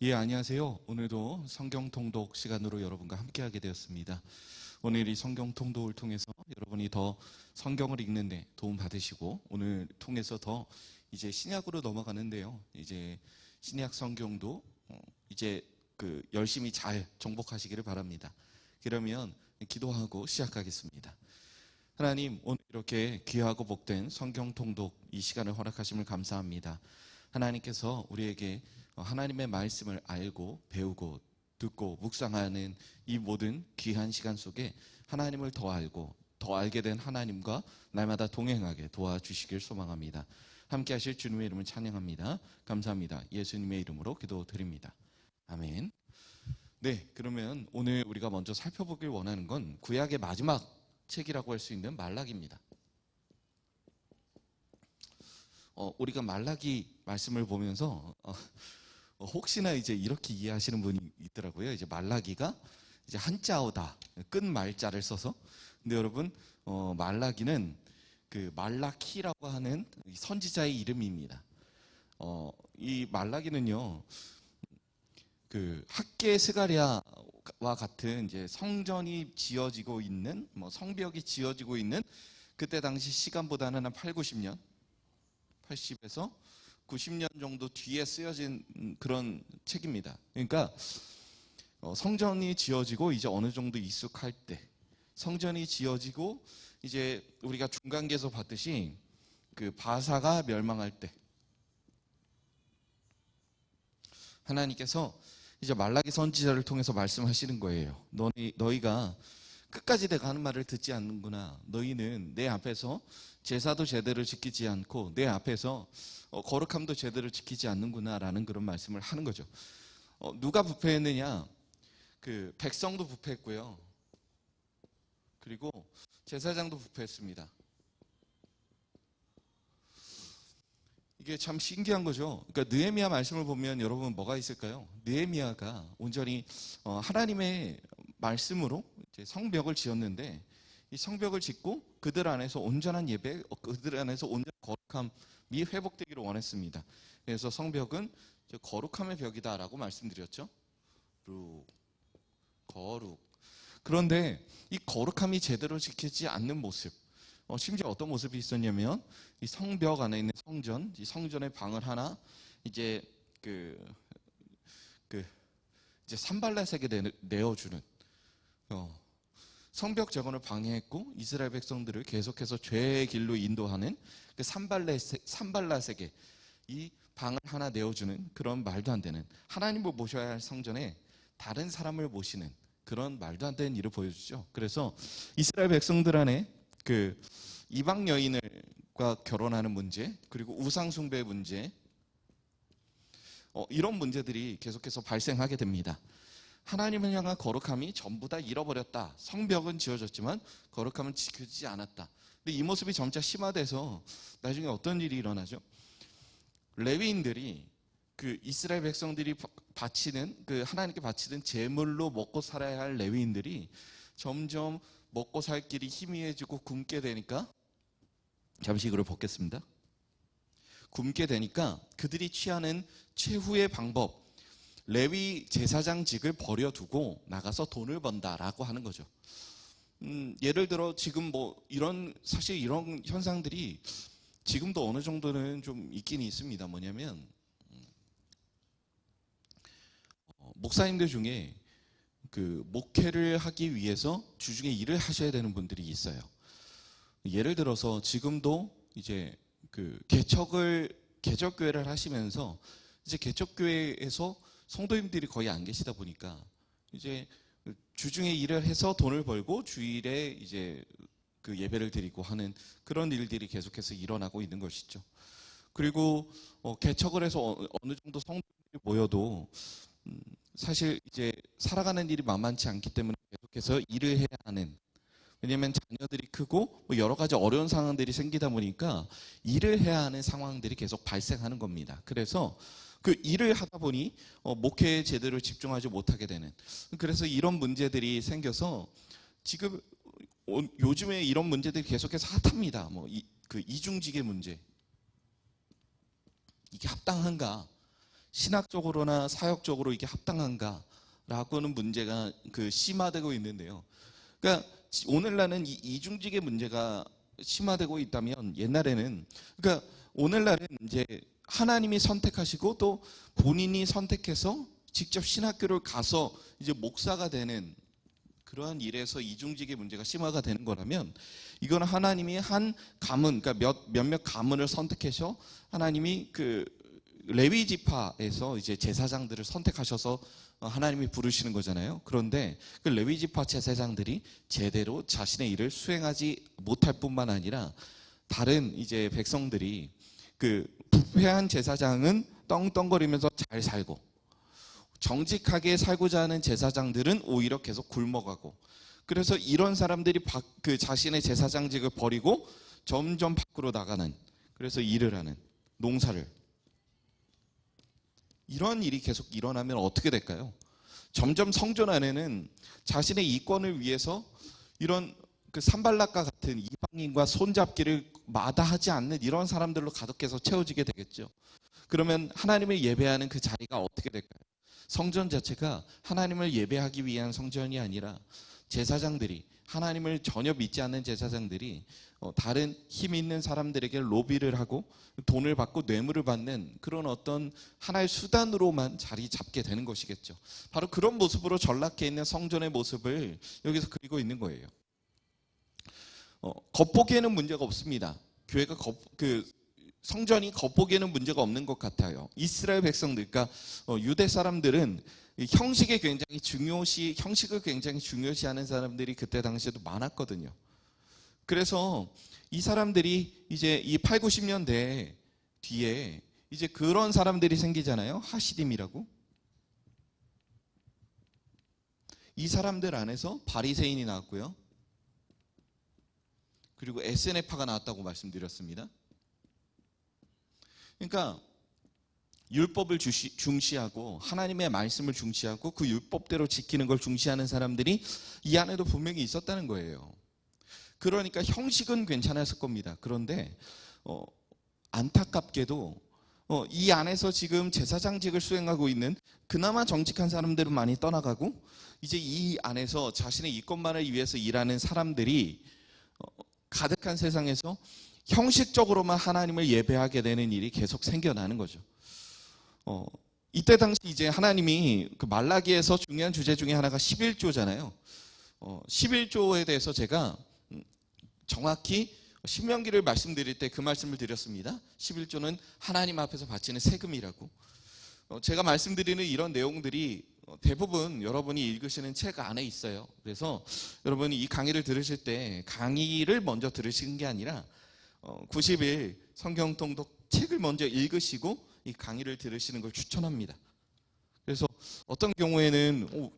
예, 안녕하세요. 오늘도 성경 통독 시간으로 여러분과 함께하게 되었습니다. 오늘 이 성경 통독을 통해서 여러분이 더 성경을 읽는 데 도움 받으시고 오늘 통해서 더 이제 신약으로 넘어가는데요. 이제 신약 성경도 이제 열심히 잘 정복하시기를 바랍니다. 그러면 기도하고 시작하겠습니다. 하나님, 오늘 이렇게 귀하고 복된 성경 통독 이 시간을 허락하심을 감사합니다. 하나님께서 우리에게 하나님의 말씀을 알고 배우고 듣고 묵상하는 이 모든 귀한 시간 속에 하나님을 더 알고 더 알게 된 하나님과 날마다 동행하게 도와주시길 소망합니다. 함께 하실 주님의 이름을 찬양합니다. 감사합니다. 예수님의 이름으로 기도드립니다. 아멘. 네, 그러면 오늘 우리가 먼저 살펴보길 원하는 건 구약의 마지막 책이라고 할 수 있는 말라기입니다. 우리가 말라기 말씀을 보면서 혹시나 이제 이렇게 이해하시는 분이 있더라고요. 이제 말라기가 이제 한자어다, 끝 말자를 써서. 근데 여러분, 말라기는 그 말라키라고 하는 선지자의 이름입니다. 이 말라기는요, 그 학계 스가랴와 같은 이제 성전이 지어지고 있는, 성벽이 지어지고 있는 그때 당시 시간보다는 한 80년, 80에서 90년 정도 뒤에 쓰여진 그런 책입니다. 그러니까 성전이 지어지고 이제 어느 정도 익숙할 때, 성전이 지어지고 이제 우리가 중간계에서 봤듯이 그 바사가 멸망할 때, 하나님께서 이제 말라기 선지자를 통해서 말씀하시는 거예요. 너희가 끝까지 내가 하는 말을 듣지 않는구나. 너희는 내 앞에서 제사도 제대로 지키지 않고 내 앞에서 거룩함도 제대로 지키지 않는구나라는 그런 말씀을 하는 거죠. 누가 부패했느냐? 그 백성도 부패했고요. 그리고 제사장도 부패했습니다. 이게 참 신기한 거죠. 그러니까 느헤미야 말씀을 보면 여러분 뭐가 있을까요? 느헤미야가 온전히 하나님의 말씀으로 이제 성벽을 지었는데 이 성벽을 짓고 그들 안에서 온전한 예배, 그들 안에서 온전한 거룩함이 회복되기를 원했습니다. 그래서 성벽은 거룩함의 벽이다라고 말씀드렸죠. 거룩. 그런데 이 거룩함이 제대로 지키지 않는 모습, 심지어 어떤 모습이 있었냐면 이 성벽 안에 있는 성전, 이 성전의 방을 하나 이제 이제 산발렛에게 내어주는 성벽 재건을 방해했고 이스라엘 백성들을 계속해서 죄의 길로 인도하는 그 산발렛에게 이 방을 하나 내어주는 그런 말도 안 되는, 하나님을 모셔야 할 성전에 다른 사람을 모시는 그런 말도 안 되는 일을 보여주죠. 그래서 이스라엘 백성들 안에 그 이방 여인과 결혼하는 문제, 그리고 우상 숭배의 문제, 이런 문제들이 계속해서 발생하게 됩니다. 하나님을 향한 거룩함이 전부 다 잃어버렸다. 성벽은 지어졌지만 거룩함은 지켜지지 않았다. 근데 이 모습이 점차 심화돼서 나중에 어떤 일이 일어나죠? 레위인들이 그 이스라엘 백성들이 바치는 그 하나님께 바치는 제물로 먹고 살아야 할 레위인들이 점점 먹고 살 길이 희미해지고 굶게 되니까, 잠시 이거를 벗겠습니다. 굶게 되니까 그들이 취하는 최후의 방법, 레위 제사장직을 버려두고 나가서 돈을 번다라고 하는 거죠. 예를 들어 지금 사실 이런 현상들이 지금도 어느 정도는 좀 있긴 있습니다. 뭐냐면 목사님들 중에 그 목회를 하기 위해서 주중에 일을 하셔야 되는 분들이 있어요. 예를 들어서 지금도 이제 그 개척교회를 하시면서 이제 개척교회에서 성도님들이 거의 안 계시다 보니까 이제 주중에 일을 해서 돈을 벌고 주일에 이제 그 예배를 드리고 하는 그런 일들이 계속해서 일어나고 있는 것이죠. 그리고 개척을 해서 어느 정도 성도님들이 모여도 사실 이제 살아가는 일이 만만치 않기 때문에 계속해서 일을 해야 하는, 왜냐하면 자녀들이 크고 여러 가지 어려운 상황들이 생기다 보니까 일을 해야 하는 상황들이 계속 발생하는 겁니다. 그래서 그 일을 하다 보니 목회에 제대로 집중하지 못하게 되는, 그래서 이런 문제들이 생겨서 지금 요즘에 이런 문제들이 계속해서 핫합니다. 그 이중직의 문제, 이게 합당한가? 신학적으로나 사역적으로 이게 합당한가라고는 문제가 심화되고 있는데요. 그러니까 오늘날은 이 이중직의 문제가 심화되고 있다면 옛날에는, 그러니까 오늘날은 이제 하나님이 선택하시고 또 본인이 선택해서 직접 신학교를 가서 이제 목사가 되는 그러한 일에서 이중직의 문제가 심화가 되는 거라면, 이건 하나님이 한 가문, 그러니까 몇몇 가문을 선택해서 하나님이 레위 지파에서 이제 제사장들을 선택하셔서 하나님이 부르시는 거잖아요. 그런데 그 레위 지파 제사장들이 제대로 자신의 일을 수행하지 못할 뿐만 아니라 다른 이제 백성들이 부패한 제사장은 떵떵거리면서 잘 살고, 정직하게 살고자 하는 제사장들은 오히려 계속 굶어가고, 그래서 이런 사람들이 자신의 제사장직을 버리고 점점 밖으로 나가는, 그래서 일을 하는, 농사를, 이런 일이 계속 일어나면 어떻게 될까요? 점점 성전 안에는 자신의 이권을 위해서 이런 산발락과 같은 이방인과 손잡기를 마다하지 않는 이런 사람들로 가득해서 채워지게 되겠죠. 그러면 하나님을 예배하는 그 자리가 어떻게 될까요? 성전 자체가 하나님을 예배하기 위한 성전이 아니라 제사장들이, 하나님을 전혀 믿지 않는 제사장들이 다른 힘 있는 사람들에게 로비를 하고 돈을 받고 뇌물을 받는 그런 어떤 하나의 수단으로만 자리 잡게 되는 것이겠죠. 바로 그런 모습으로 전락해 있는 성전의 모습을 여기서 그리고 있는 거예요. 겉보기에는 문제가 없습니다. 교회가 성전이 겉보기에는 문제가 없는 것 같아요. 이스라엘 백성들, 그러니까 유대 사람들은 형식을 굉장히 중요시하는 사람들이 그때 당시에도 많았거든요. 그래서 이 사람들이 이제 이 8, 90년대 뒤에 이제 그런 사람들이 생기잖아요. 하시딤이라고. 이 사람들 안에서 바리새인이 나왔고요. 그리고 에스네파가 나왔다고 말씀드렸습니다. 그러니까 율법을 중시하고 하나님의 말씀을 중시하고 그 율법대로 지키는 걸 중시하는 사람들이 이 안에도 분명히 있었다는 거예요. 그러니까 형식은 괜찮았을 겁니다. 그런데 안타깝게도 이 안에서 지금 제사장직을 수행하고 있는 그나마 정직한 사람들은 많이 떠나가고, 이제 이 안에서 자신의 이권만을 위해서 일하는 사람들이 가득한 세상에서 형식적으로만 하나님을 예배하게 되는 일이 계속 생겨나는 거죠. 이때 당시 이제 하나님이 말라기에서 중요한 주제 중에 하나가 11조잖아요. 11조에 대해서 제가 정확히 신명기를 말씀드릴 때 그 말씀을 드렸습니다. 11조는 하나님 앞에서 바치는 세금이라고. 제가 말씀드리는 이런 내용들이 대부분 여러분이 읽으시는 책 안에 있어요. 그래서 여러분이 이 강의를 들으실 때 강의를 먼저 들으시는 게 아니라 90일 성경 통독 책을 먼저 읽으시고 이 강의를 들으시는 걸 추천합니다. 그래서 어떤 경우에는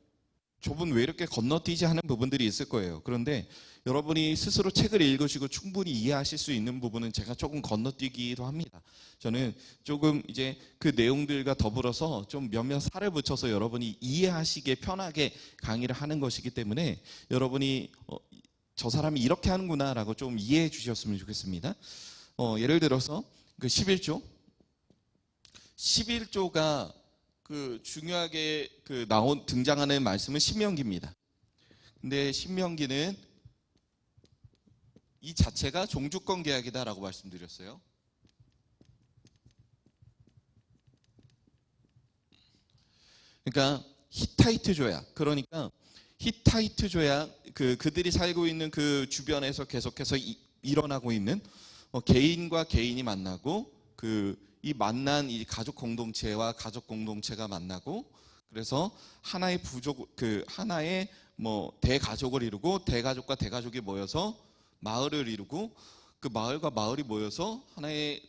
저분 왜 이렇게 건너뛰지 하는 부분들이 있을 거예요. 그런데 여러분이 스스로 책을 읽으시고 충분히 이해하실 수 있는 부분은 제가 조금 건너뛰기도 합니다. 저는 조금 이제 그 내용들과 더불어서 좀 몇몇 살을 붙여서 여러분이 이해하시기에 편하게 강의를 하는 것이기 때문에 여러분이 저 사람이 이렇게 하는구나라고 좀 이해해 주셨으면 좋겠습니다. 예를 들어서 그 11조가 중요하게 등장하는 말씀은 신명기입니다. 근데 신명기는 이 자체가 종주권 계약이다라고 말씀드렸어요. 그러니까 히타이트 조약, 그러니까 히타이트 조약, 그들이 살고 있는 그 주변에서 계속해서 일어나고 있는 개인과 개인이 만나고 이 만난 이 가족 공동체와 가족 공동체가 만나고, 그래서 하나의 하나의 대가족을 이루고 대가족과 대가족이 모여서 마을을 이루고 그 마을과 마을이 모여서 하나의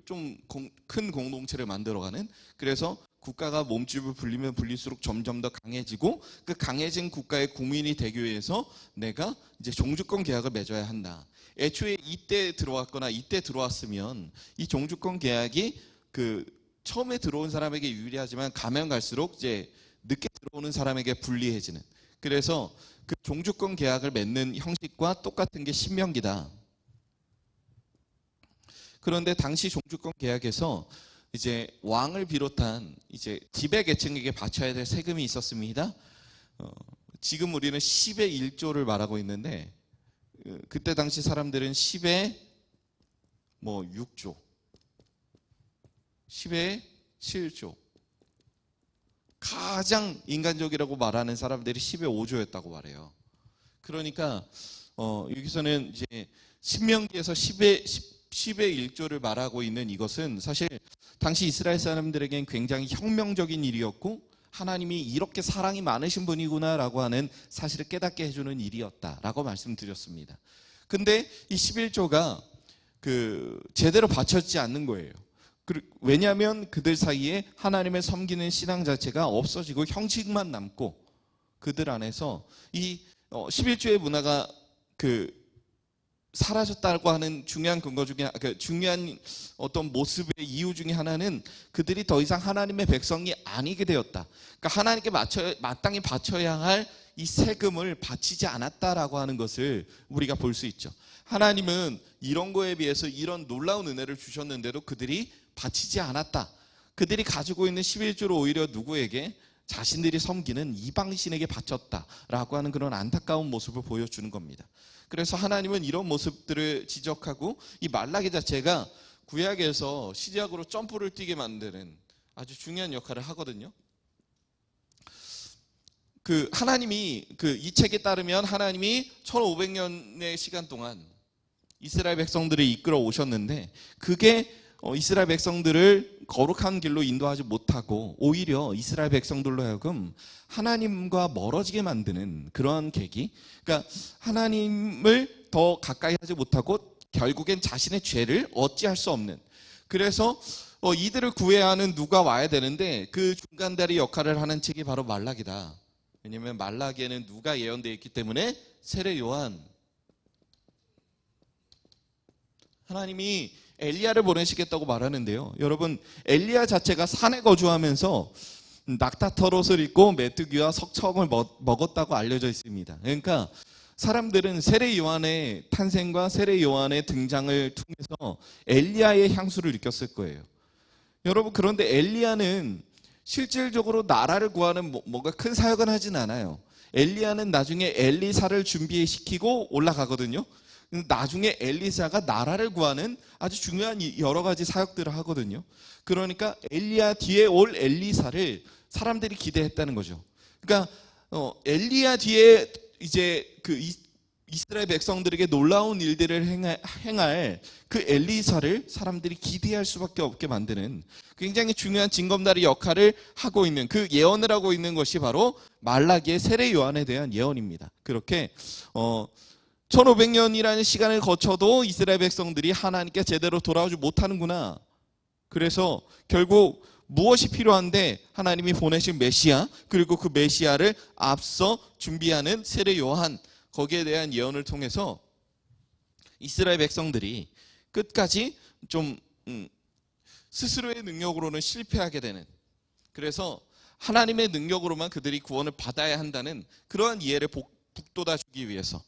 좀 큰 공동체를 만들어가는, 그래서 국가가 몸집을 불리면 불릴수록 점점 더 강해지고 그 강해진 국가의 국민이 되기 위해서 내가 이제 종주권 계약을 맺어야 한다. 애초에 이때 들어왔거나 이때 들어왔으면 이 종주권 계약이 처음에 들어온 사람에게 유리하지만 가면 갈수록 이제 늦게 들어오는 사람에게 불리해지는, 그래서 그 종주권 계약을 맺는 형식과 똑같은 게 신명기다. 그런데 당시 종주권 계약에서 이제 왕을 비롯한 이제 지배 계층에게 바쳐야 될 세금이 있었습니다. 지금 우리는 10의 1조를 말하고 있는데 그때 당시 사람들은 10의 6조, 10의 7조, 가장 인간적이라고 말하는 사람들이 10의 5조였다고 말해요. 그러니까 여기서는 이제 신명기에서 10의 1조를 말하고 있는 이것은 사실 당시 이스라엘 사람들에겐 굉장히 혁명적인 일이었고 하나님이 이렇게 사랑이 많으신 분이구나라고 하는 사실을 깨닫게 해주는 일이었다라고 말씀드렸습니다. 근데 이 11조가 제대로 바쳐지지 않는 거예요. 왜냐하면 그들 사이에 하나님을 섬기는 신앙 자체가 없어지고 형식만 남고 그들 안에서 이 11조의 문화가 사라졌다고 하는 중요한 근거 중에 중요한 어떤 모습의 이유 중에 하나는 그들이 더 이상 하나님의 백성이 아니게 되었다. 그러니까 하나님께 마땅히 바쳐야 할 이 세금을 바치지 않았다라고 하는 것을 우리가 볼 수 있죠. 하나님은 이런 거에 비해서 이런 놀라운 은혜를 주셨는데도 그들이 바치지 않았다. 그들이 가지고 있는 11조를 오히려 누구에게? 자신들이 섬기는 이방신에게 바쳤다라고 하는 그런 안타까운 모습을 보여주는 겁니다. 그래서 하나님은 이런 모습들을 지적하고 이 말라기 자체가 구약에서 시작으로 점프를 뛰게 만드는 아주 중요한 역할을 하거든요. 하나님이 이 책에 따르면 하나님이 1500년의 시간 동안 이스라엘 백성들을 이끌어 오셨는데 그게 이스라엘 백성들을 거룩한 길로 인도하지 못하고 오히려 이스라엘 백성들로 하여금 하나님과 멀어지게 만드는 그러한 계기. 그러니까 하나님을 더 가까이 하지 못하고 결국엔 자신의 죄를 어찌할 수 없는. 그래서 이들을 구해야 하는 누가 와야 되는데 그 중간다리 역할을 하는 책이 바로 말라기다. 왜냐하면 말라기에는 누가 예언되어 있기 때문에 세례 요한. 하나님이 엘리야를 보내시겠다고 말하는데요. 여러분 엘리야 자체가 산에 거주하면서 낙타털옷을 입고 메뚜기와 석청을 먹었다고 알려져 있습니다. 그러니까 사람들은 세례 요한의 탄생과 세례 요한의 등장을 통해서 엘리야의 향수를 느꼈을 거예요. 여러분 그런데 엘리야는 실질적으로 나라를 구하는 뭔가 큰 사역은 하진 않아요. 엘리야는 나중에 엘리사를 준비시키고 올라가거든요. 나중에 엘리사가 나라를 구하는 아주 중요한 여러 가지 사역들을 하거든요. 그러니까 엘리야 뒤에 올 엘리사를 사람들이 기대했다는 거죠. 그러니까 엘리야 뒤에 이제 이스라엘 백성들에게 놀라운 일들을 행할 그 엘리사를 사람들이 기대할 수밖에 없게 만드는 굉장히 중요한 징검다리 역할을 하고 있는 그 예언을 하고 있는 것이 바로 말라기의 세례 요한에 대한 예언입니다. 그렇게 1500년이라는 시간을 거쳐도 이스라엘 백성들이 하나님께 제대로 돌아오지 못하는구나. 그래서 결국 무엇이 필요한데 하나님이 보내신 메시아 그리고 그 메시아를 앞서 준비하는 세례 요한 거기에 대한 예언을 통해서 이스라엘 백성들이 끝까지 좀 스스로의 능력으로는 실패하게 되는 그래서 하나님의 능력으로만 그들이 구원을 받아야 한다는 그러한 이해를 북돋아주기 위해서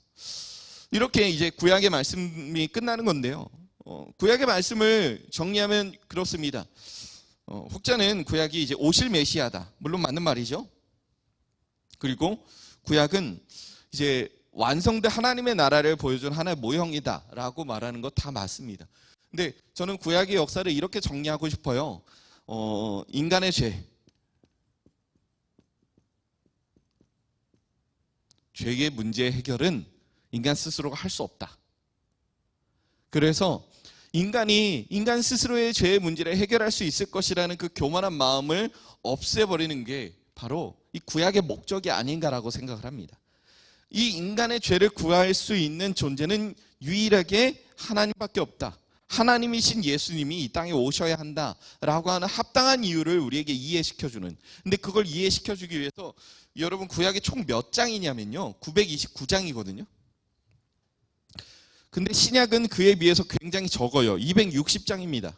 이렇게 이제 구약의 말씀이 끝나는 건데요. 구약의 말씀을 정리하면 그렇습니다. 혹자는 구약이 이제 오실 메시아다. 물론 맞는 말이죠. 그리고 구약은 이제 완성된 하나님의 나라를 보여준 하나의 모형이다라고 말하는 것 다 맞습니다. 근데 저는 구약의 역사를 이렇게 정리하고 싶어요. 인간의 죄의 문제 해결은 인간 스스로가 할 수 없다. 그래서 인간 스스로의 죄의 문제를 해결할 수 있을 것이라는 그 교만한 마음을 없애버리는 게 바로 이 구약의 목적이 아닌가라고 생각을 합니다. 이 인간의 죄를 구할 수 있는 존재는 유일하게 하나님밖에 없다. 하나님이신 예수님이 이 땅에 오셔야 한다라고 하는 합당한 이유를 우리에게 이해시켜주는. 근데 그걸 이해시켜주기 위해서 여러분 구약이 총 몇 장이냐면요. 929장이거든요. 근데 신약은 그에 비해서 굉장히 적어요. 260장입니다.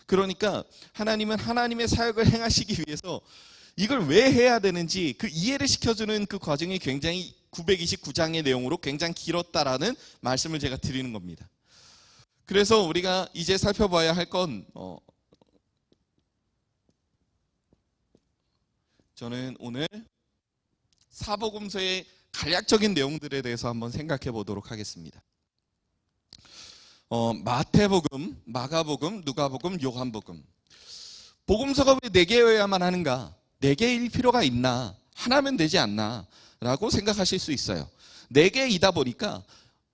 그러니까 하나님은 하나님의 사역을 행하시기 위해서 이걸 왜 해야 되는지 그 이해를 시켜주는 그 과정이 굉장히 929장의 내용으로 굉장히 길었다라는 말씀을 제가 드리는 겁니다. 그래서 우리가 이제 살펴봐야 할 건 저는 오늘 사복음서의 간략적인 내용들에 대해서 한번 생각해 보도록 하겠습니다. 마태복음, 마가복음, 누가복음, 요한복음. 복음서가 왜 4개여야만 하는가? 4개일 필요가 있나? 하나면 되지 않나? 라고 생각하실 수 있어요. 4개이다 보니까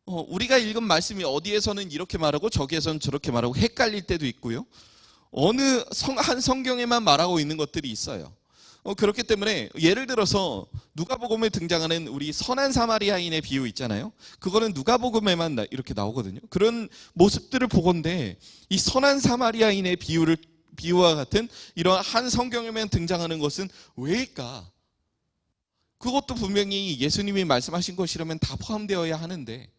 우리가 읽은 말씀이 어디에서는 이렇게 말하고 저기에서는 저렇게 말하고 헷갈릴 때도 있고요. 어느 한 성경에만 말하고 있는 것들이 있어요. 그렇기 때문에 예를 들어서 누가복음에 등장하는 우리 선한 사마리아인의 비유 있잖아요. 그거는 누가복음에만 이렇게 나오거든요. 그런 모습들을 보건대 이 선한 사마리아인의 비유와 같은 이런 한 성경에만 등장하는 것은 왜일까? 그것도 분명히 예수님이 말씀하신 것이라면 다 포함되어야 하는데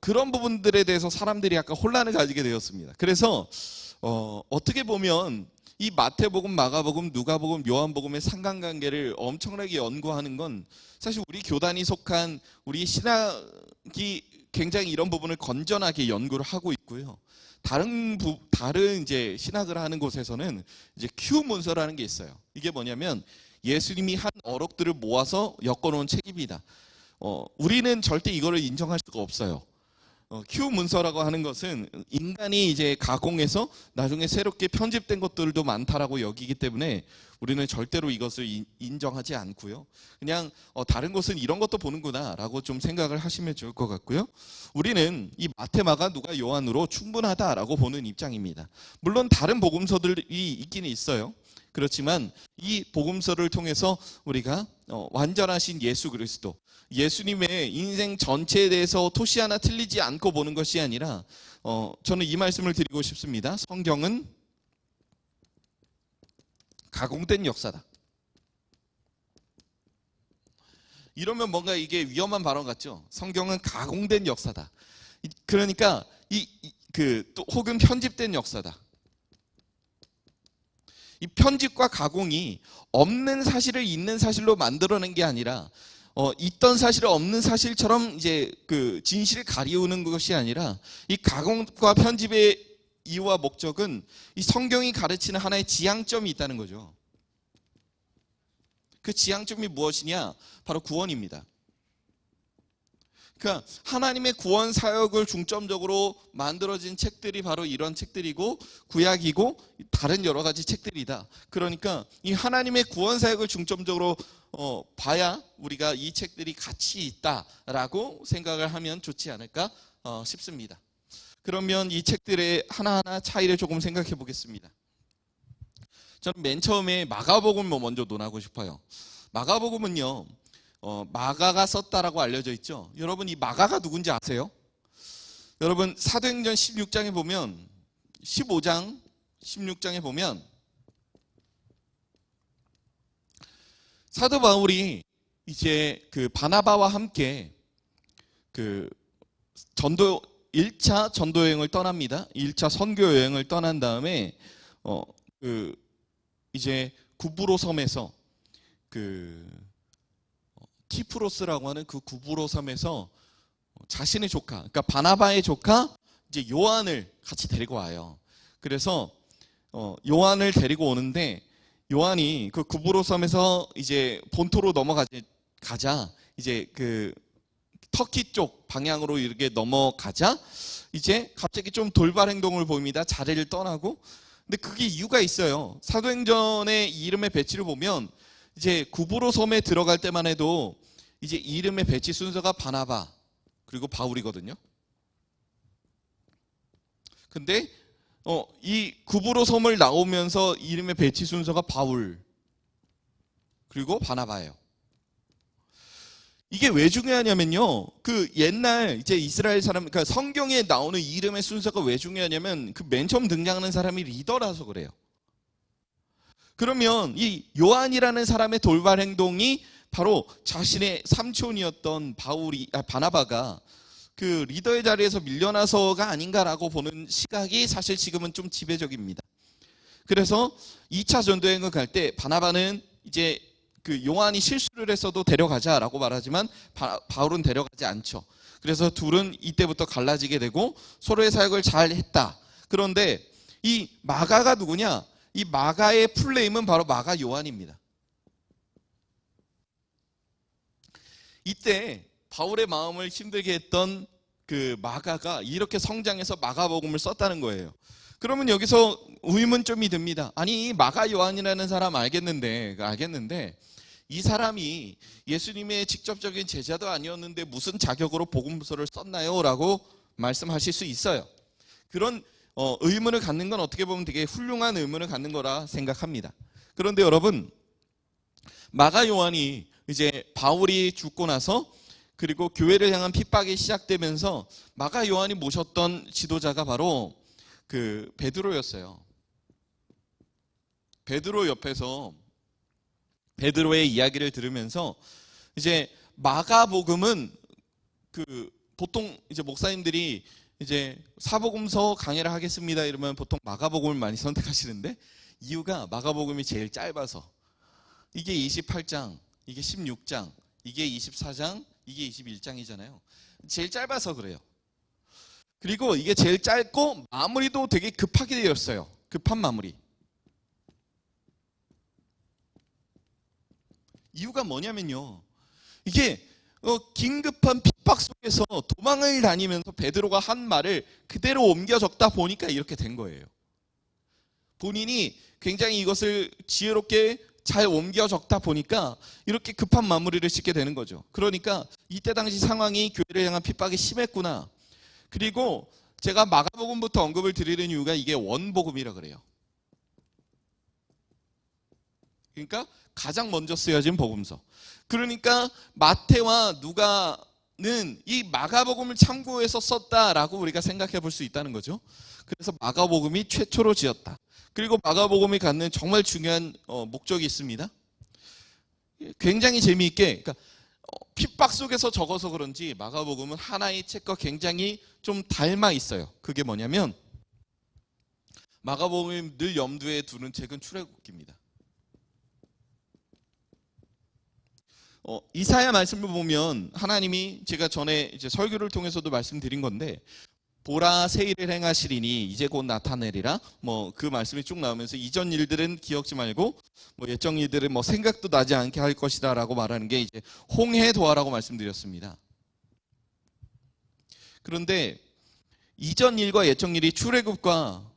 그런 부분들에 대해서 사람들이 약간 혼란을 가지게 되었습니다. 그래서 어떻게 보면 이 마태복음, 마가복음, 누가복음, 요한복음의 상관관계를 엄청나게 연구하는 건 사실 우리 교단이 속한 우리 신학이 굉장히 이런 부분을 건전하게 연구를 하고 있고요. 다른 이제 신학을 하는 곳에서는 이제 Q 문서라는 게 있어요. 이게 뭐냐면 예수님이 한 어록들을 모아서 엮어놓은 책입니다. 우리는 절대 이거를 인정할 수가 없어요. Q 문서라고 하는 것은 인간이 이제 가공해서 나중에 새롭게 편집된 것들도 많다라고 여기기 때문에 우리는 절대로 이것을 인정하지 않고요. 그냥 다른 곳은 이런 것도 보는구나라고 좀 생각을 하시면 좋을 것 같고요. 우리는 이 마태, 마가, 누가, 요한으로 충분하다라고 보는 입장입니다. 물론 다른 복음서들이 있기는 있어요. 그렇지만 이 복음서를 통해서 우리가 완전하신 예수 그리스도, 예수님의 인생 전체에 대해서 토시 하나 틀리지 않고 보는 것이 아니라 저는 이 말씀을 드리고 싶습니다. 성경은 가공된 역사다. 이러면 뭔가 이게 위험한 발언 같죠? 성경은 가공된 역사다. 그러니까 또 혹은 편집된 역사다. 이 편집과 가공이 없는 사실을 있는 사실로 만들어낸 게 아니라 있던 사실을 없는 사실처럼 이제 그 진실을 가리우는 것이 아니라 이 가공과 편집의 이유와 목적은 이 성경이 가르치는 하나의 지향점이 있다는 거죠. 그 지향점이 무엇이냐? 바로 구원입니다. 그러니까 하나님의 구원 사역을 중점적으로 만들어진 책들이 바로 이런 책들이고 구약이고 다른 여러 가지 책들이다. 그러니까 이 하나님의 구원 사역을 중점적으로 봐야 우리가 이 책들이 가치 있다라고 생각을 하면 좋지 않을까 싶습니다. 그러면 이 책들의 하나하나 차이를 조금 생각해 보겠습니다. 저는 맨 처음에 마가복음을 먼저 논하고 싶어요. 마가복음은요, 마가가 썼다라고 알려져 있죠. 여러분 이 마가가 누군지 아세요? 여러분 사도행전 16장에 보면 15장 16장에 보면 사도 바울이 이제 그 바나바와 함께 그 1차 전도 여행을 떠납니다. 1차 선교 여행을 떠난 다음에 이제 구브로 섬에서 키프로스라고 하는 그 구브로 섬에서 자신의 조카, 그러니까 바나바의 조카 이제 요한을 같이 데리고 와요. 그래서 요한을 데리고 오는데 요한이 그 구브로 섬에서 이제 본토로 가자 이제 그 터키 쪽 방향으로 이렇게 넘어가자 이제 갑자기 좀 돌발 행동을 보입니다. 자리를 떠나고. 근데 그게 이유가 있어요. 사도행전의 이름의 배치를 보면 이제 구브로 섬에 들어갈 때만 해도 이제 이름의 배치 순서가 바나바 그리고 바울이거든요. 근데 이 구브로 섬을 나오면서 이름의 배치 순서가 바울 그리고 바나바예요. 이게 왜 중요하냐면요. 그 옛날 이제 이스라엘 사람, 그러니까 성경에 나오는 이름의 순서가 왜 중요하냐면 그 맨 처음 등장하는 사람이 리더라서 그래요. 그러면 이 요한이라는 사람의 돌발 행동이 바로 자신의 삼촌이었던 바나바가 그 리더의 자리에서 밀려나서가 아닌가라고 보는 시각이 사실 지금은 좀 지배적입니다. 그래서 2차 전도여행을 갈 때 바나바는 이제 그 요한이 실수를 했어도 데려가자라고 말하지만 바울은 데려가지 않죠. 그래서 둘은 이때부터 갈라지게 되고 서로의 사역을 잘 했다. 그런데 이 마가가 누구냐? 이 마가의 풀네임은 바로 마가 요한입니다. 이때 바울의 마음을 힘들게 했던 그 마가가 이렇게 성장해서 마가복음을 썼다는 거예요. 그러면 여기서 의문점이 듭니다. 아니, 마가 요한이라는 사람 알겠는데 이 사람이 예수님의 직접적인 제자도 아니었는데 무슨 자격으로 복음서를 썼나요? 라고 말씀하실 수 있어요. 그런 의문을 갖는 건 어떻게 보면 되게 훌륭한 의문을 갖는 거라 생각합니다. 그런데 여러분, 마가 요한이 이제 바울이 죽고 나서 그리고 교회를 향한 핍박이 시작되면서 마가 요한이 모셨던 지도자가 바로 그 베드로였어요. 베드로 옆에서 베드로의 이야기를 들으면서 이제 마가복음은 그 보통 이제 목사님들이 이제 사복음서 강해를 하겠습니다 이러면 보통 마가복음을 많이 선택하시는데, 이유가 마가복음이 제일 짧아서 이게 28장, 이게 16장, 이게 24장, 이게 21장이잖아요. 제일 짧아서 그래요. 그리고 이게 제일 짧고 마무리도 되게 급하게 되었어요. 급한 마무리. 이유가 뭐냐면요, 이게 긴급한 핍박 속에서 도망을 다니면서 베드로가 한 말을 그대로 옮겨 적다 보니까 이렇게 된 거예요. 본인이 굉장히 이것을 지혜롭게 잘 옮겨 적다 보니까 이렇게 급한 마무리를 짓게 되는 거죠. 그러니까 이때 당시 상황이 교회를 향한 핍박이 심했구나. 그리고 제가 마가복음부터 언급을 드리는 이유가 이게 원복음이라 그래요. 그러니까 가장 먼저 쓰여진 복음서. 그러니까 마태와 누가는 이 마가복음을 참고해서 썼다라고 우리가 생각해 볼 수 있다는 거죠. 그래서 마가복음이 최초로 지었다. 그리고 마가복음이 갖는 정말 중요한 목적이 있습니다. 굉장히 재미있게, 그러니까 핍박 속에서 적어서 그런지 마가복음은 하나의 책과 굉장히 좀 닮아 있어요. 그게 뭐냐면 마가복음이 늘 염두에 두는 책은 출애굽기입니다. 이사야 말씀을 보면 하나님이, 제가 전에 이제 설교를 통해서도 말씀드린 건데, 보라 새 일을 행하시리니 이제 곧 나타내리라, 뭐 그 말씀이 쭉 나오면서 이전 일들은 기억지 말고 뭐 옛적 일들은 뭐 생각도 나지 않게 할 것이다라고 말하는 게 이제 홍해도하라고 말씀드렸습니다. 그런데 이전 일과 옛적 일이 출애굽과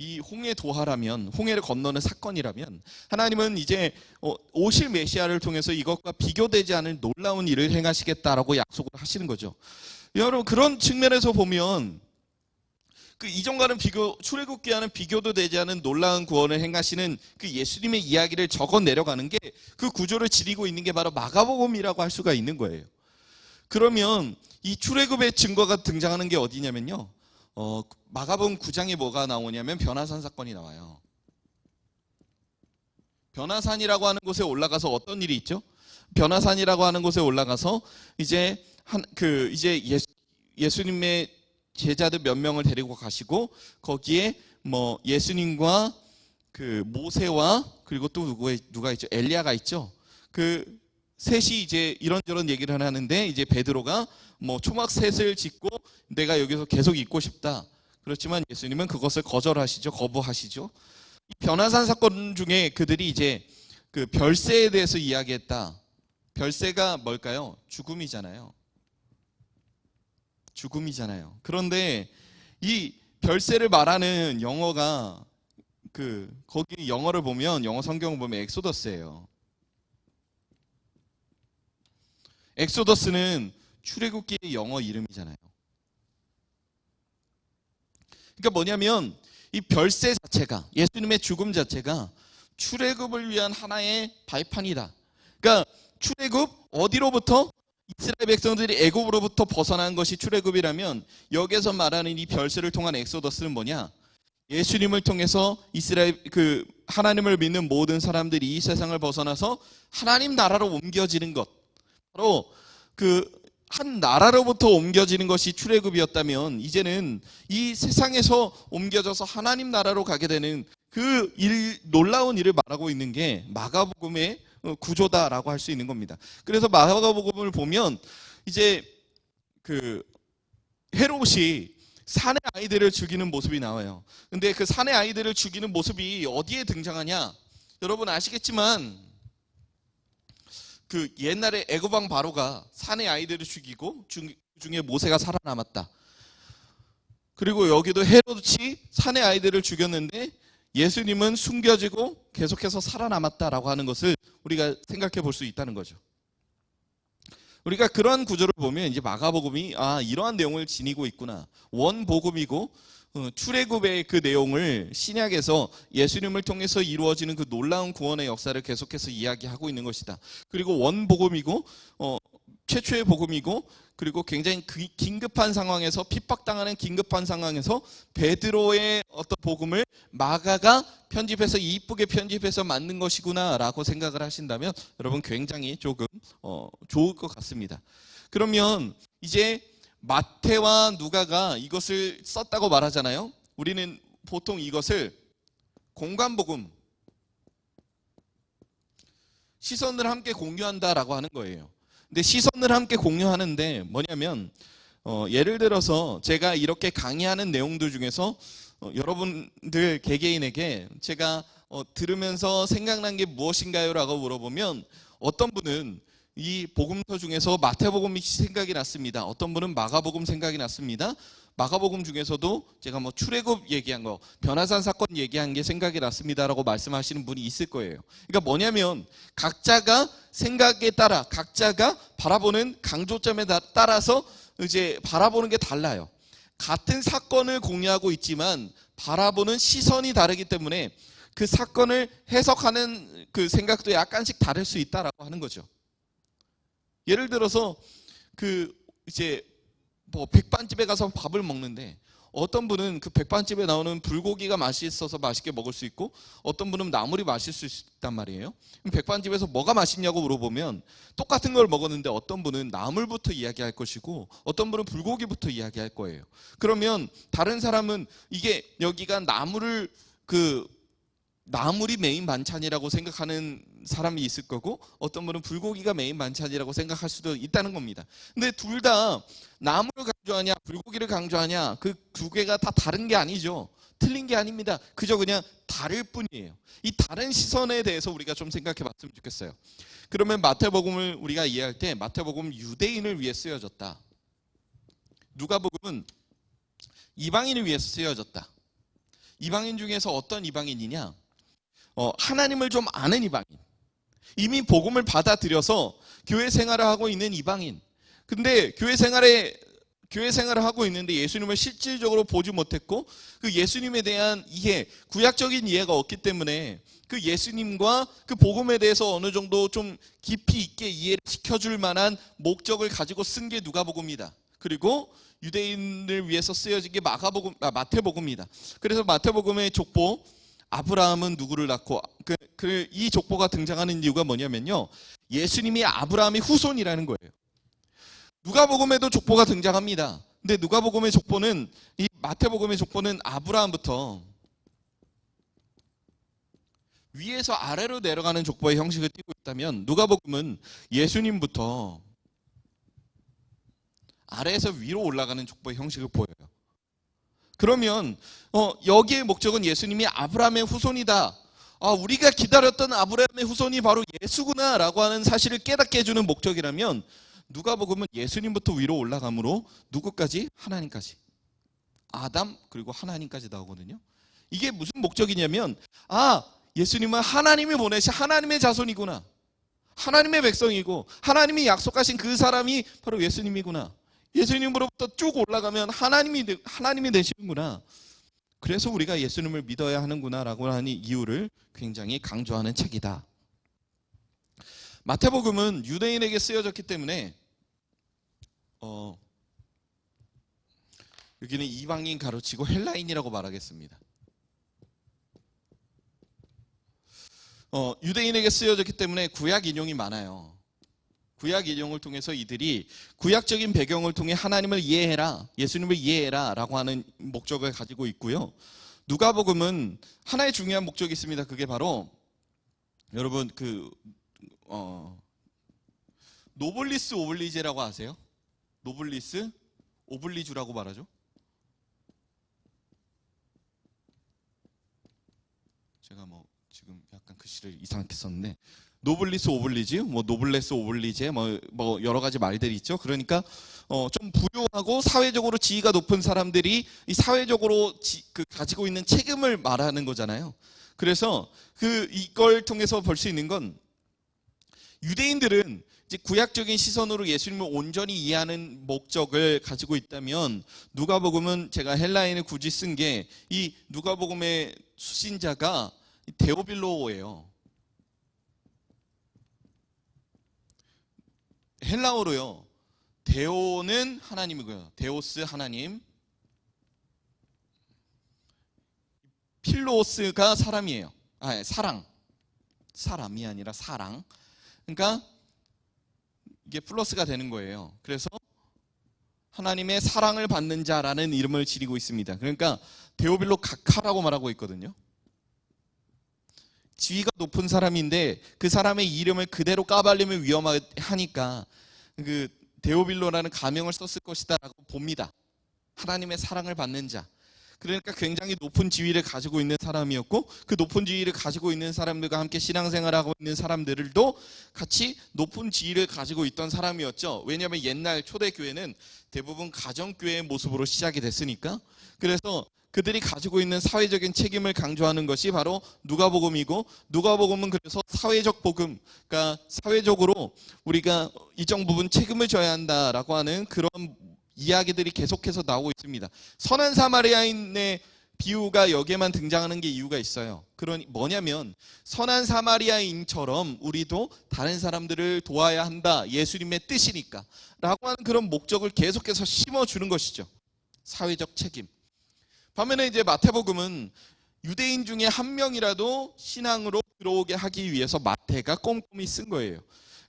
이 홍해도하라면, 홍해를 건너는 사건이라면, 하나님은 이제 오실 메시아를 통해서 이것과 비교되지 않을 놀라운 일을 행하시겠다라고 약속을 하시는 거죠. 여러분, 그런 측면에서 보면 그 이전과는 출애굽기와는 비교도 되지 않은 놀라운 구원을 행하시는 그 예수님의 이야기를 적어 내려가는 게, 그 구조를 지니고 있는 게 바로 마가복음이라고 할 수가 있는 거예요. 그러면 이 출애굽의 증거가 등장하는 게 어디냐면요, 마가복음 9장에 뭐가 나오냐면 변화산 사건이 나와요. 변화산이라고 하는 곳에 올라가서 어떤 일이 있죠? 변화산이라고 하는 곳에 올라가서 이제 예수님의 제자들 몇 명을 데리고 가시고, 거기에 뭐 예수님과 그 모세와 그리고 또 누가 있죠? 엘리야가 있죠. 그 셋이 이제 이런저런 얘기를 하는데, 이제 베드로가 뭐 초막셋을 짓고 내가 여기서 계속 있고 싶다. 그렇지만 예수님은 그것을 거부하시죠. 이 변화산 사건 중에 그들이 이제 그 별세에 대해서 이야기했다. 별세가 뭘까요? 죽음이잖아요. 그런데 이 별세를 말하는 영어가 거기 영어를 보면, 영어 성경을 보면 엑소더스예요. 엑소더스는 출애굽기의 영어 이름이잖아요. 그러니까 뭐냐면 이 별세 자체가, 예수님의 죽음 자체가 출애굽을 위한 하나의 발판이다. 그러니까 출애굽, 어디로부터? 이스라엘 백성들이 애굽으로부터 벗어난 것이 출애굽이라면, 여기서 말하는 이 별세를 통한 엑소더스는 뭐냐? 예수님을 통해서 하나님을 믿는 모든 사람들이 이 세상을 벗어나서 하나님 나라로 옮겨지는 것, 바로 한 나라로부터 옮겨지는 것이 출애굽이었다면, 이제는 이 세상에서 옮겨져서 하나님 나라로 가게 되는 그 놀라운 일을 말하고 있는 게 마가복음의 구조다라고 할 수 있는 겁니다. 그래서 마가복음을 보면 이제 헤롯이 산의 아이들을 죽이는 모습이 나와요. 근데 그 산의 아이들을 죽이는 모습이 어디에 등장하냐? 여러분 아시겠지만 그 옛날에 애굽 왕 바로가 산의 아이들을 죽이고 중에 모세가 살아남았다. 그리고 여기도 헤롯이 산의 아이들을 죽였는데 예수님은 숨겨지고 계속해서 살아남았다라고 하는 것을 우리가 생각해 볼 수 있다는 거죠. 우리가 그러한 구조를 보면 이제 마가복음이 이러한 내용을 지니고 있구나. 원복음이고 출애굽의 그 내용을 신약에서 예수님을 통해서 이루어지는 그 놀라운 구원의 역사를 계속해서 이야기하고 있는 것이다. 그리고 원복음이고 최초의 복음이고 그리고 굉장히 긴급한 상황에서 핍박당하는 긴급한 상황에서 베드로의 어떤 복음을 마가가 편집해서 이쁘게 편집해서 만든 것이구나라고 생각을 하신다면 여러분 굉장히 조금 좋을 것 같습니다. 그러면 이제 마태와 누가가 이것을 썼다고 말하잖아요. 우리는 보통 이것을 공관복음, 시선을 함께 공유한다라고 하는 거예요. 근데 시선을 함께 공유하는데 뭐냐면 예를 들어서 제가 이렇게 강의하는 내용들 중에서 여러분들 개개인에게 제가 들으면서 생각난 게 무엇인가요? 라고 물어보면 어떤 분은 이 복음서 중에서 마태복음이 생각이 났습니다. 어떤 분은 마가복음 생각이 났습니다. 마가복음 중에서도 제가 출애굽 얘기한 거, 변화산 사건 얘기한 게 생각이 났습니다라고 말씀하시는 분이 있을 거예요. 그러니까 뭐냐면 각자가 생각에 따라 각자가 바라보는 강조점에 따라서 이제 바라보는 게 달라요. 같은 사건을 공유하고 있지만 바라보는 시선이 다르기 때문에 그 사건을 해석하는 그 생각도 약간씩 다를 수 있다라고 하는 거죠. 예를 들어서 이제 백반집에 가서 밥을 먹는데 어떤 분은 그 백반집에 나오는 불고기가 맛있어서 맛있게 먹을 수 있고 어떤 분은 나물이 맛있을 수 있단 말이에요. 그럼 백반집에서 뭐가 맛있냐고 물어보면 똑같은 걸 먹었는데 어떤 분은 나물부터 이야기할 것이고 어떤 분은 불고기부터 이야기할 거예요. 그러면 다른 사람은 이게 여기가 나물이 메인 반찬이라고 생각하는 사람이 있을 거고 어떤 분은 불고기가 메인 반찬이라고 생각할 수도 있다는 겁니다. 근데 둘 다 나물을 강조하냐 불고기를 강조하냐 그 두 개가 다 다른 게 아니죠. 틀린 게 아닙니다. 그저 그냥 다를 뿐이에요. 이 다른 시선에 대해서 우리가 좀 생각해 봤으면 좋겠어요. 그러면 마태복음을 우리가 이해할 때 마태복음은 유대인을 위해 쓰여졌다. 누가복음은 이방인을 위해서 쓰여졌다. 이방인 중에서 어떤 이방인이냐? 하나님을 좀 아는 이방인, 이미 복음을 받아들여서 교회 생활을 하고 있는 이방인. 근데 교회 생활을 하고 있는데 예수님을 실질적으로 보지 못했고 그 예수님에 대한 이해, 구약적인 이해가 없기 때문에 그 예수님과 그 복음에 대해서 어느 정도 좀 깊이 있게 이해를 시켜줄 만한 목적을 가지고 쓴 게 누가복음이다. 그리고 유대인을 위해서 쓰여진 게 마태복음이다. 그래서 마태복음의 족보 아브라함은 누구를 낳고 이 족보가 등장하는 이유가 뭐냐면요, 예수님이 아브라함의 후손이라는 거예요. 누가복음에도 족보가 등장합니다. 근데 누가복음의 족보는 이 마태복음의 족보는 아브라함부터 위에서 아래로 내려가는 족보의 형식을 띠고 있다면 누가복음은 예수님부터 아래에서 위로 올라가는 족보의 형식을 보여요. 그러면 여기의 목적은 예수님이 아브라함의 후손이다. 우리가 기다렸던 아브라함의 후손이 바로 예수구나 라고 하는 사실을 깨닫게 해주는 목적이라면 누가복음은 예수님부터 위로 올라가므로 누구까지? 하나님까지. 아담 그리고 하나님까지 나오거든요. 이게 무슨 목적이냐면 예수님은 하나님이 보내신 하나님의 자손이구나. 하나님의 백성이고 하나님이 약속하신 그 사람이 바로 예수님이구나. 예수님으로부터 쭉 올라가면 하나님이 되시는구나. 그래서 우리가 예수님을 믿어야 하는구나라고 하는 이유를 굉장히 강조하는 책이다. 마태복음은 유대인에게 쓰여졌기 때문에 여기는 이방인 가로치고 헬라인이라고 말하겠습니다. 유대인에게 쓰여졌기 때문에 구약 인용이 많아요. 구약 인용을 통해서 이들이 구약적인 배경을 통해 하나님을 이해해라, 예수님을 이해해라 라고 하는 목적을 가지고 있고요. 누가복음은 하나의 중요한 목적이 있습니다. 그게 바로 여러분 노블리스 오블리제라고 아세요? 노블리스 오블리주라고 말하죠. 제가 뭐 지금 약간 글씨를 이상하게 썼는데 노블리스 오블리지, 뭐 노블레스 오블리제, 뭐 여러 가지 말들이 있죠. 그러니까 좀 부유하고 사회적으로 지위가 높은 사람들이 이 사회적으로 가지고 있는 책임을 말하는 거잖아요. 그래서 이걸 통해서 볼 수 있는 건 유대인들은 이제 구약적인 시선으로 예수님을 온전히 이해하는 목적을 가지고 있다면 누가복음은 제가 헬라인을 굳이 쓴 게 이 누가복음의 수신자가 데오빌로예요. 헬라어로요. 데오는 하나님이고요. 데오스 하나님. 필로스가 사람이에요. 사랑. 사람이 아니라 사랑. 그러니까 이게 플러스가 되는 거예요. 그래서 하나님의 사랑을 받는 자라는 이름을 지니고 있습니다. 그러니까 데오빌로 각하라고 말하고 있거든요. 지위가 높은 사람인데 그 사람의 이름을 그대로 까발리면 위험하니까 그 데오빌로라는 가명을 썼을 것이다라고 봅니다. 하나님의 사랑을 받는 자. 그러니까 굉장히 높은 지위를 가지고 있는 사람이었고 그 높은 지위를 가지고 있는 사람들과 함께 신앙생활하고 있는 사람들도 같이 높은 지위를 가지고 있던 사람이었죠. 왜냐하면 옛날 초대교회는 대부분 가정교회의 모습으로 시작이 됐으니까. 그래서 그들이 가지고 있는 사회적인 책임을 강조하는 것이 바로 누가복음이고 누가복음은 그래서 사회적 복음, 그러니까 사회적으로 우리가 일정 부분 책임을 져야 한다라고 하는 그런 이야기들이 계속해서 나오고 있습니다. 선한 사마리아인의 비유가 여기에만 등장하는 게 이유가 있어요. 뭐냐면 선한 사마리아인처럼 우리도 다른 사람들을 도와야 한다. 예수님의 뜻이니까 라고 하는 그런 목적을 계속해서 심어주는 것이죠. 사회적 책임. 반면에 이제 마태복음은 유대인 중에 한 명이라도 신앙으로 들어오게 하기 위해서 마태가 꼼꼼히 쓴 거예요.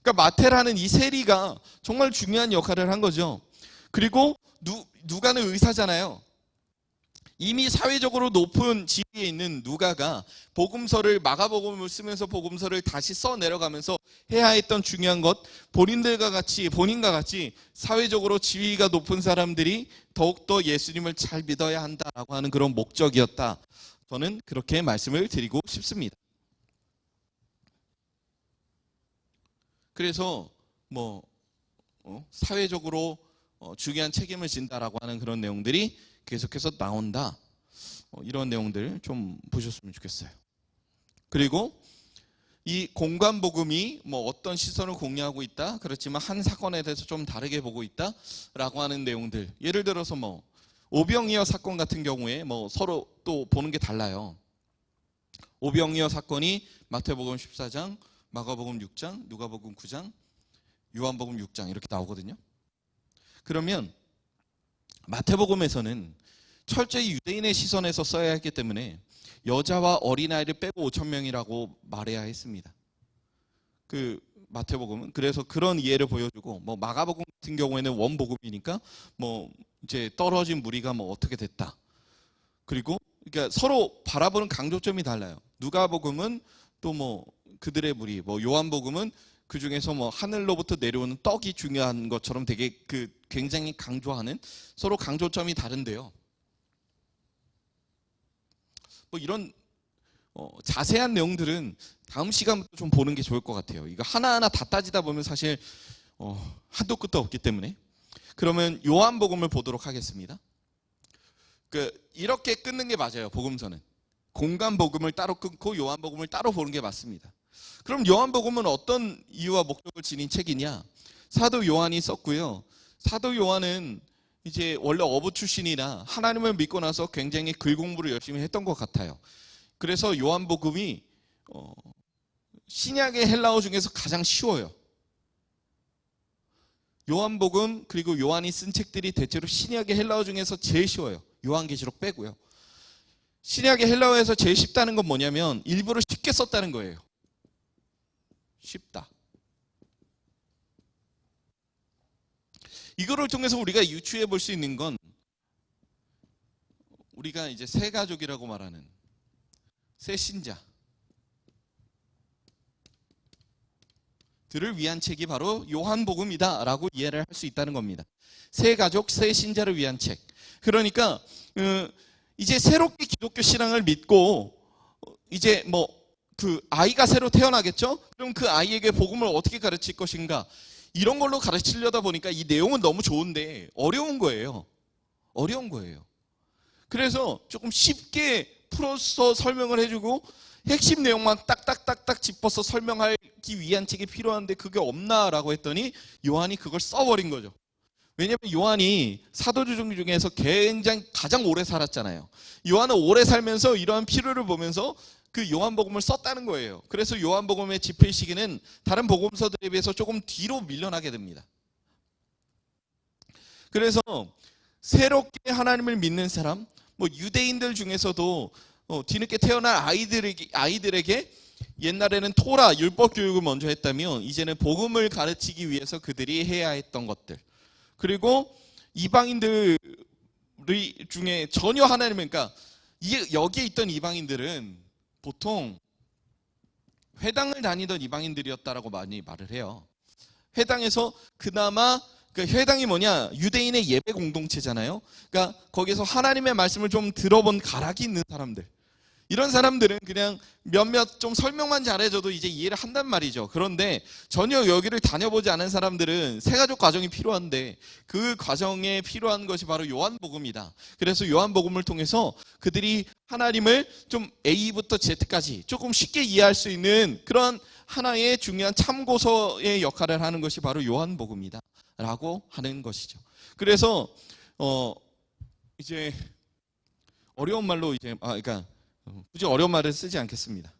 그러니까 마태라는 이 세리가 정말 중요한 역할을 한 거죠. 그리고 누가는 의사잖아요. 이미 사회적으로 높은 지위에 있는 누가가 마가복음을 쓰면서 복음서를 다시 써 내려가면서 해야 했던 중요한 것, 본인과 같이 사회적으로 지위가 높은 사람들이 더욱더 예수님을 잘 믿어야 한다라고 하는 그런 목적이었다. 저는 그렇게 말씀을 드리고 싶습니다. 그래서 사회적으로 중요한 책임을 진다라고 하는 그런 내용들이 계속해서 나온다. 이런 내용들 좀 보셨으면 좋겠어요. 그리고 이 공관복음이 어떤 시선을 공유하고 있다. 그렇지만 한 사건에 대해서 좀 다르게 보고 있다라고 하는 내용들. 예를 들어서 오병이어 사건 같은 경우에 서로 또 보는 게 달라요. 오병이어 사건이 마태복음 14장, 마가복음 6장, 누가복음 9장, 요한복음 6장 이렇게 나오거든요. 그러면 마태복음에서는 철저히 유대인의 시선에서 써야 했기 때문에 여자와 어린아이를 빼고 5,000명이라고 말해야 했습니다. 마태복음은 그래서 그런 이해를 보여주고 마가복음 같은 경우에는 원복음이니까 이제 떨어진 무리가 어떻게 됐다. 그리고 그러니까 서로 바라보는 강조점이 달라요. 누가복음은 또 그들의 무리, 요한복음은 그 중에서 하늘로부터 내려오는 떡이 중요한 것처럼 되게 굉장히 강조하는 서로 강조점이 다른데요. 이런 자세한 내용들은 다음 시간부터 좀 보는 게 좋을 것 같아요. 이거 하나하나 다 따지다 보면 사실 한도 끝도 없기 때문에. 그러면 요한복음을 보도록 하겠습니다. 이렇게 끊는 게 맞아요. 복음서는 공관복음을 따로 끊고 요한복음을 따로 보는 게 맞습니다. 그럼 요한복음은 어떤 이유와 목적을 지닌 책이냐? 사도 요한이 썼고요. 사도 요한은 이제 원래 어부 출신이나 하나님을 믿고 나서 굉장히 글 공부를 열심히 했던 것 같아요. 그래서 요한복음이 신약의 헬라어 중에서 가장 쉬워요. 요한복음 그리고 요한이 쓴 책들이 대체로 신약의 헬라어 중에서 제일 쉬워요. 요한계시록 빼고요. 신약의 헬라어에서 제일 쉽다는 건 뭐냐면 일부러 쉽게 썼다는 거예요. 쉽다. 이거를 통해서 우리가 유추해 볼 수 있는 건 우리가 이제 새 가족이라고 말하는 새 신자 들을 위한 책이 바로 요한복음이다라고 이해를 할 수 있다는 겁니다. 새 가족, 새 신자를 위한 책. 그러니까 이제 새롭게 기독교 신앙을 믿고 이제 뭐 그 아이가 새로 태어나겠죠? 그럼 그 아이에게 복음을 어떻게 가르칠 것인가? 이런 걸로 가르치려다 보니까 이 내용은 너무 좋은데 어려운 거예요. 어려운 거예요. 그래서 조금 쉽게 풀어서 설명을 해주고 핵심 내용만 딱딱딱딱 짚어서 설명하기 위한 책이 필요한데 그게 없나라고 했더니 요한이 그걸 써버린 거죠. 왜냐하면 요한이 사도들 중에서 굉장히 가장 오래 살았잖아요. 요한은 오래 살면서 이러한 필요를 보면서 그 요한복음을 썼다는 거예요. 그래서 요한복음의 집필 시기는 다른 복음서들에 비해서 조금 뒤로 밀려나게 됩니다. 그래서 새롭게 하나님을 믿는 사람, 뭐 유대인들 중에서도 뒤늦게 태어난 아이들에게 옛날에는 토라 율법 교육을 먼저 했다면 이제는 복음을 가르치기 위해서 그들이 해야 했던 것들, 그리고 이방인들 중에 전혀 하나님을, 그러니까 여기에 있던 이방인들은 보통 회당을 다니던 이방인들이었다라고 많이 말을 해요. 회당에서 그나마, 그 회당이 뭐냐, 유대인의 예배 공동체잖아요. 그러니까 거기서 하나님의 말씀을 좀 들어본 가락이 있는 사람들, 이런 사람들은 그냥 몇몇 좀 설명만 잘해줘도 이제 이해를 한단 말이죠. 그런데 전혀 여기를 다녀보지 않은 사람들은 새가족 과정이 필요한데 그 과정에 필요한 것이 바로 요한복음이다. 그래서 요한복음을 통해서 그들이 하나님을 좀 A부터 Z까지 조금 쉽게 이해할 수 있는 그런 하나의 중요한 참고서의 역할을 하는 것이 바로 요한복음이다 라고 하는 것이죠. 그래서 이제 어려운 말로 이제 그러니까 굳이 어려운 말을 쓰지 않겠습니다.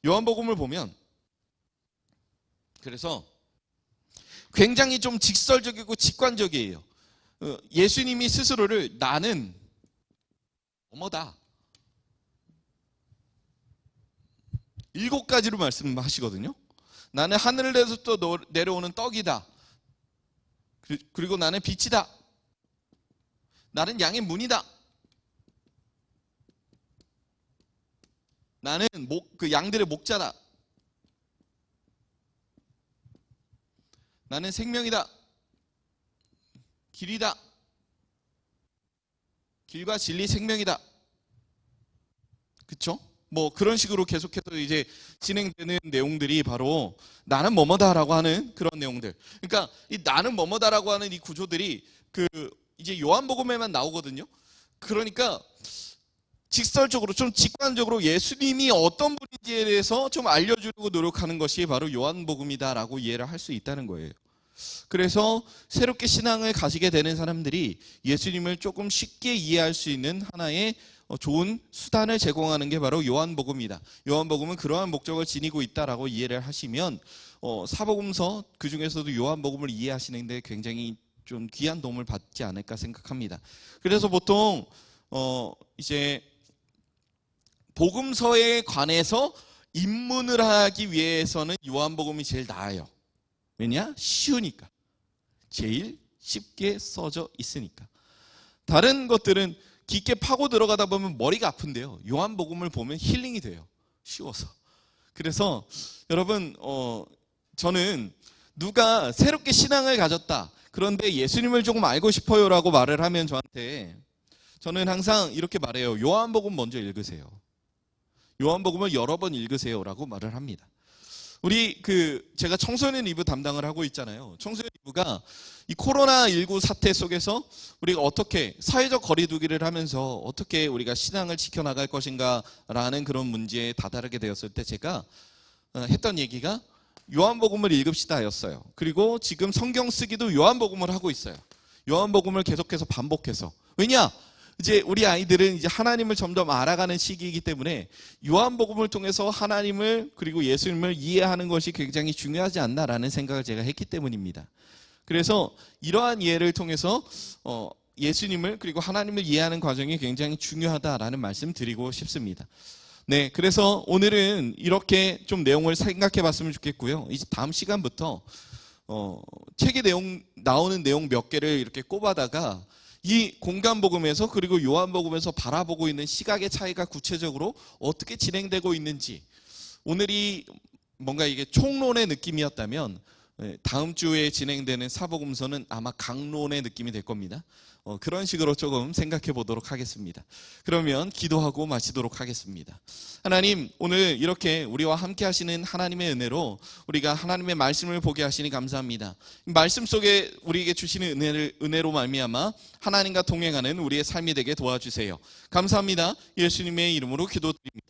요한복음을 보면 그래서 굉장히 좀 직설적이고 직관적이에요. 예수님이 스스로를 나는 뭐뭐다 7가지로 말씀하시거든요. 나는 하늘에서 또 내려오는 떡이다. 그리고 나는 빛이다. 나는 양의 문이다. 나는 그 양들의 목자다. 나는 생명이다. 길이다. 길과 진리 생명이다. 그렇죠? 뭐 그런 식으로 계속해서 이제 진행되는 내용들이 바로 나는 뭐뭐다라고 하는 그런 내용들. 그러니까 이 나는 뭐뭐다라고 하는 이 구조들이 그 이제 요한복음에만 나오거든요. 그러니까 직설적으로 좀 직관적으로 예수님이 어떤 분인지에 대해서 좀 알려주려고 노력하는 것이 바로 요한복음이다라고 이해를 할 수 있다는 거예요. 그래서 새롭게 신앙을 가지게 되는 사람들이 예수님을 조금 쉽게 이해할 수 있는 하나의 좋은 수단을 제공하는 게 바로 요한복음이다. 요한복음은 그러한 목적을 지니고 있다라고 이해를 하시면 사복음서 그 중에서도 요한복음을 이해하시는데 굉장히 좀 귀한 도움을 받지 않을까 생각합니다. 그래서 보통 이제 복음서에 관해서 입문을 하기 위해서는 요한복음이 제일 나아요. 왜냐? 쉬우니까. 제일 쉽게 써져 있으니까. 다른 것들은 깊게 파고 들어가다 보면 머리가 아픈데요. 요한복음을 보면 힐링이 돼요. 쉬워서. 그래서 여러분 저는 누가 새롭게 신앙을 가졌다, 그런데 예수님을 조금 알고 싶어요라고 말을 하면 저는 항상 이렇게 말해요. 요한복음 먼저 읽으세요. 요한복음을 여러 번 읽으세요라고 말을 합니다. 우리 제가 청소년 리뷰 담당을 하고 있잖아요. 청소년 리뷰가 이 코로나19 사태 속에서 우리가 어떻게 사회적 거리두기를 하면서 어떻게 우리가 신앙을 지켜나갈 것인가라는 그런 문제에 다다르게 되었을 때 제가 했던 얘기가 요한복음을 읽읍시다였어요. 그리고 지금 성경 쓰기도 요한복음을 하고 있어요. 요한복음을 계속해서 반복해서. 왜냐? 이제 우리 아이들은 이제 하나님을 점점 알아가는 시기이기 때문에 요한복음을 통해서 하나님을 그리고 예수님을 이해하는 것이 굉장히 중요하지 않나라는 생각을 제가 했기 때문입니다. 그래서 이러한 이해를 통해서 예수님을 그리고 하나님을 이해하는 과정이 굉장히 중요하다라는 말씀 드리고 싶습니다. 네, 그래서 오늘은 이렇게 좀 내용을 생각해 봤으면 좋겠고요. 이제 다음 시간부터 책의 내용, 나오는 내용 몇 개를 이렇게 꼽아다가 이 공간복음에서 그리고 요한복음에서 바라보고 있는 시각의 차이가 구체적으로 어떻게 진행되고 있는지, 오늘이 뭔가 이게 총론의 느낌이었다면 다음 주에 진행되는 사복음서는 아마 강론의 느낌이 될 겁니다. 그런 식으로 조금 생각해 보도록 하겠습니다. 그러면 기도하고 마치도록 하겠습니다. 하나님, 오늘 이렇게 우리와 함께 하시는 하나님의 은혜로 우리가 하나님의 말씀을 보게 하시니 감사합니다. 말씀 속에 우리에게 주시는 은혜로 말미암아 하나님과 동행하는 우리의 삶이 되게 도와주세요. 감사합니다. 예수님의 이름으로 기도드립니다.